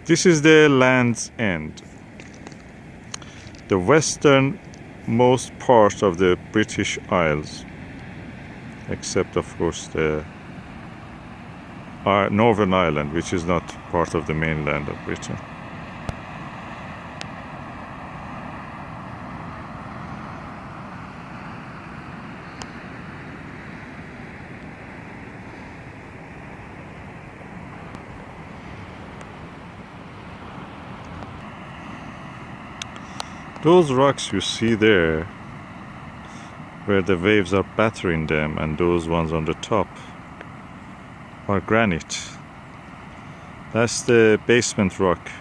This is the Land's End, the westernmost part of the British Isles, except of course the Northern Ireland, which is not part of the mainland of Britain. Those rocks you see there, where the waves are battering them, and those ones on the top are granite. That's the basement rock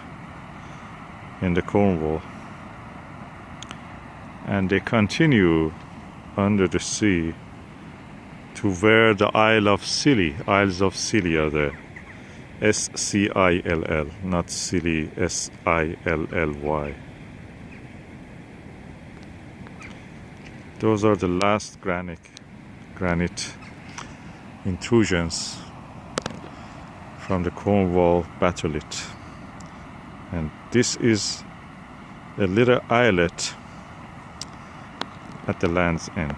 in the Cornwal. And they continue under the sea to where the Isles of Scilly are there. S-C-I-L-L, not Scilly, S-I-L-L-Y. Those are the last granite intrusions from the Cornwall batholith. And this is a little islet at the Land's End.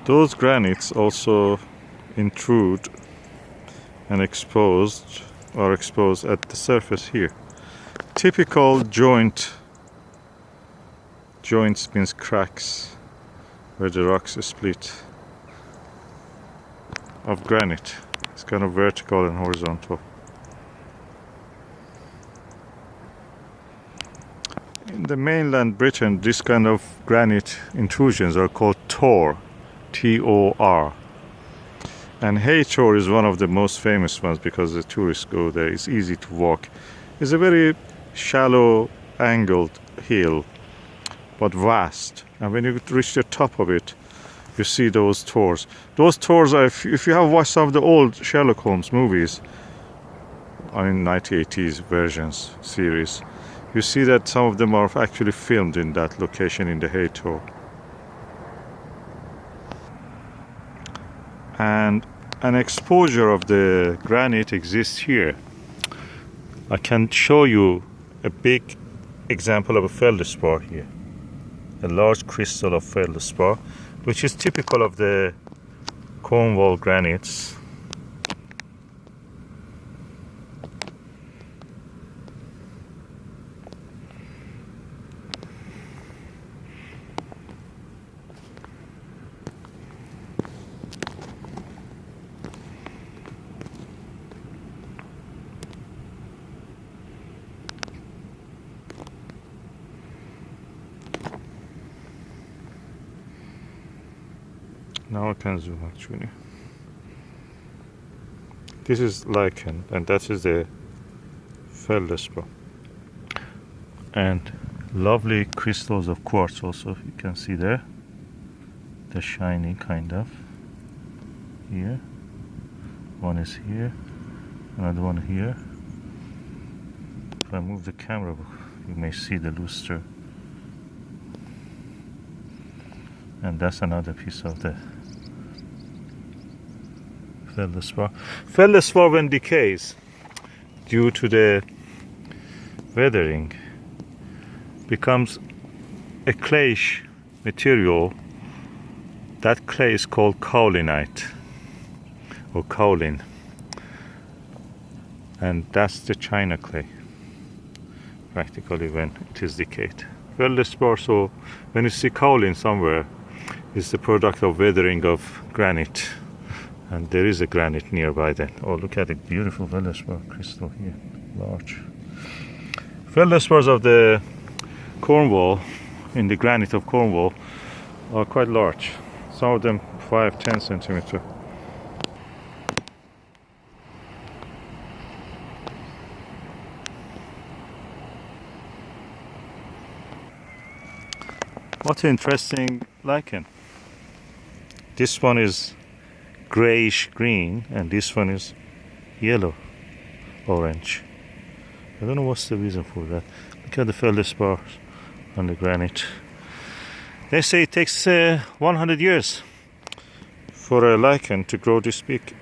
Those granites also intrude and are exposed at the surface here. Typical joints means cracks where the rocks split of granite. It's kind of vertical and horizontal. In the mainland Britain, this kind of granite intrusions are called tor. T-O-R. And Hay Tor is one of the most famous ones because the tourists go there. It's easy to walk. It's a very shallow, angled hill, but vast. And when you reach the top of it, you see those tors. Those tors are, if you have watched some of the old Sherlock Holmes movies, I mean 1980s versions, series, you see that some of them are actually filmed in that location in the Hay Tor. And an exposure of the granite exists here. I can show you a big example of a feldspar here, a large crystal of feldspar, which is typical of the Cornwall granites. Now I can zoom actually. This is lichen, and that is the feldspar. And lovely crystals of quartz also, you can see there. They're shiny kind of. Here. One is here. Another one here. If I move the camera, you may see the luster. And that's another piece of the feldspar. Feldspar, when decays due to the weathering, becomes a clayish material. That clay is called kaolinite or kaolin, and that's the China clay practically when it is decayed. Feldspar, so when you see kaolin somewhere, it's the product of weathering of granite, and there is a granite nearby then. Oh, look at the beautiful feldspar crystal here, large. Feldspars of the Cornwall, in the granite of Cornwall, are quite large. Some of them 5-10 centimeter. What an interesting lichen. This one is grayish green and this one is yellow, orange. I don't know what's the reason for that. Look at the feldspar on the granite. They say it takes 100 years for a lichen to grow this big.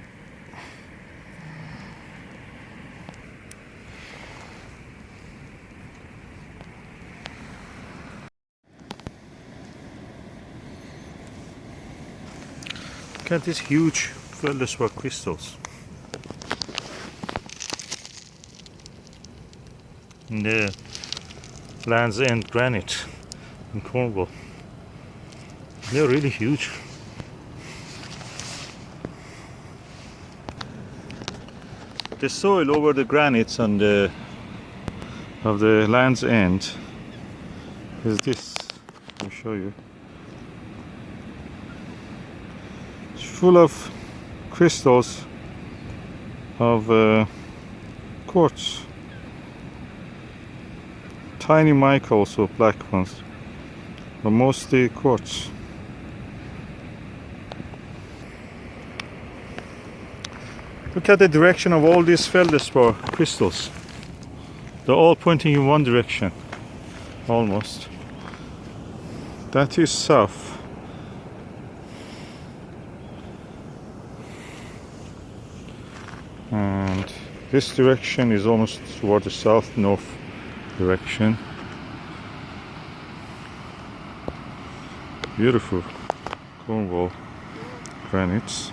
Look at these huge feldspar crystals. In the Land's End granite in Cornwall. They're really huge. The soil over the granites on the of the Land's End is this. I'll show you. It's full of crystals of quartz. Tiny mica, also black ones, but mostly quartz. Look at the direction of all these feldspar crystals. They're all pointing in one direction, almost. That is south. And this direction is almost toward the south-north direction. Beautiful Cornwall granites.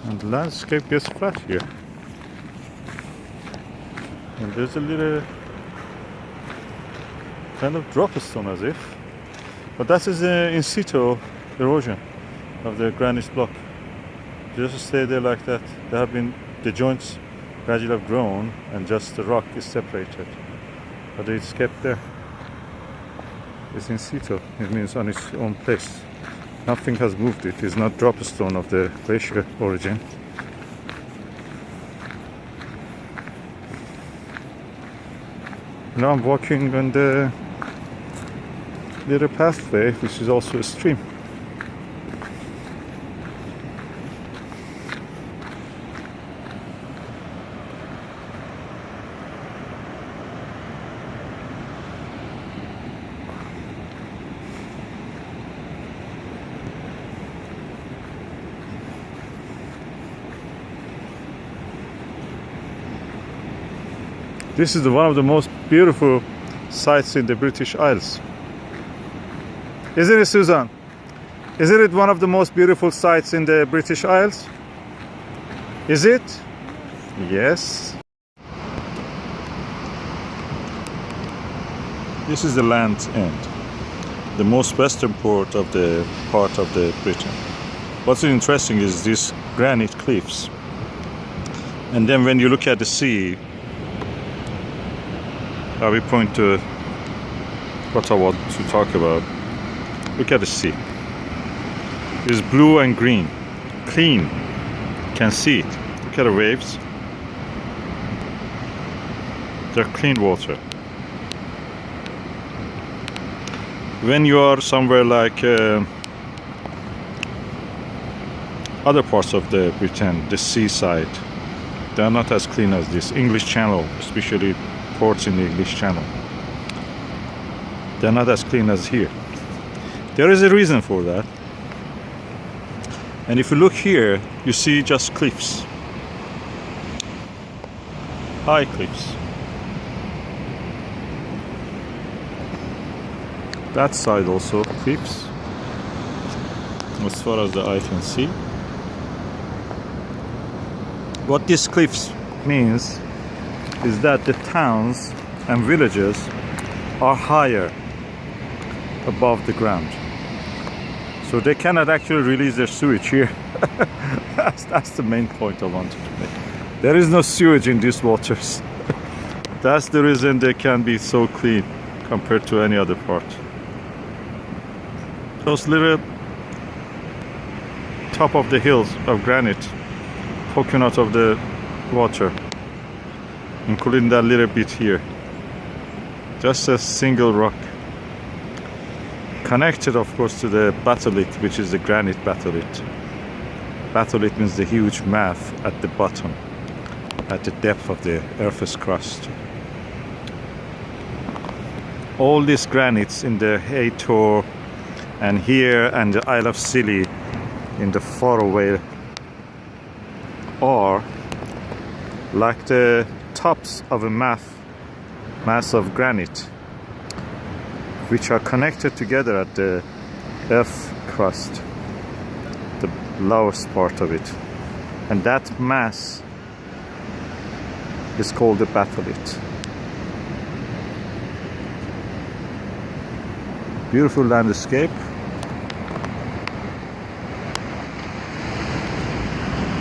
And the landscape gets flat here. And there's a little kind of drop stone as if. But that is in situ erosion of the granite block. Just stay there like that. There have been, the joints gradually have grown and just the rock is separated. But it's kept there. It's in situ. It means on its own place. Nothing has moved it. It's not drop stone of the glacier origin. Now I'm walking on the little pathway, which is also a stream. This is one of the most beautiful sites in the British Isles. Isn't it, Susan? Isn't it one of the most beautiful sites in the British Isles? Is it? Yes. This is the Land's End, the most western part of the Britain. What's interesting is these granite cliffs. And then when you look at the sea, I will point to what I want to talk about. Look at the sea. It's blue and green, clean. You can see it. Look at the waves. They're clean water. When you are somewhere like other parts of the Britain, the seaside, they are not as clean as this. English Channel, especially ports in the English Channel, they're not as clean as here. There is a reason for that. And if you look here, you see just cliffs, high cliffs. That side also cliffs, as far as the eye can see. What these cliffs means is that the towns and villages are higher above the ground, so they cannot actually release their sewage here. that's the main point I wanted to make. There is no sewage in these waters. That's the reason they can be so clean compared to any other part. Those little top of the hills of granite poking out of the water, including that little bit here. Just a single rock. Connected, of course, to the batholith, which is the granite batholith. Batholith means the huge mass at the bottom, at the depth of the Earth's crust. All these granites in the Haytor and here and the Isle of Scilly in the faraway are like the tops of a mass of granite, which are connected together at the Earth crust, the lowest part of it, and that mass is called the batholith. Beautiful landscape.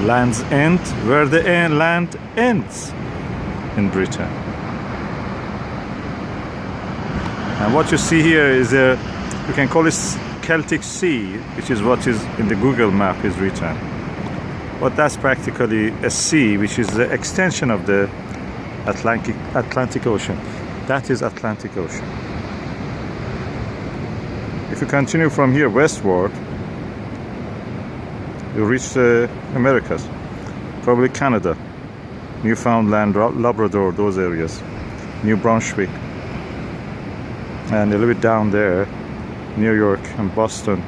Land's End, where the land ends in Britain. And what you see here is you can call it Celtic Sea, which is what is in the Google map is written. But that's practically a sea, which is the extension of the Atlantic Ocean. That is Atlantic Ocean. If you continue from here westward, you reach the Americas, probably Canada, Newfoundland, Labrador, those areas, New Brunswick, and a little bit down there, New York and Boston.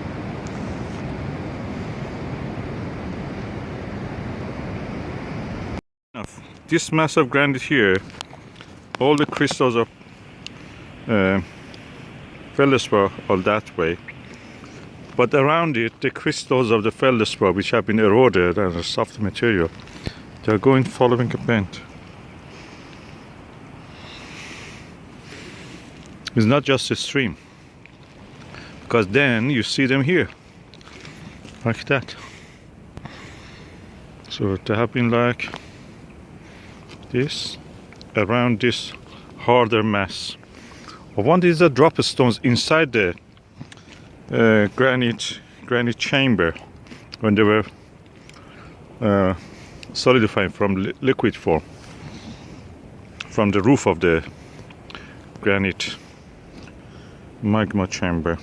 This mass of granite here, all the crystals of feldspar are that way. But around it, the crystals of the feldspar, which have been eroded and are soft material, they are going following a bend. It's not just a stream, because then you see them here, like that. So they have been like this, around this harder mass. One is the drop stones inside the granite chamber when they were solidifying from liquid form from the roof of the granite magma chamber.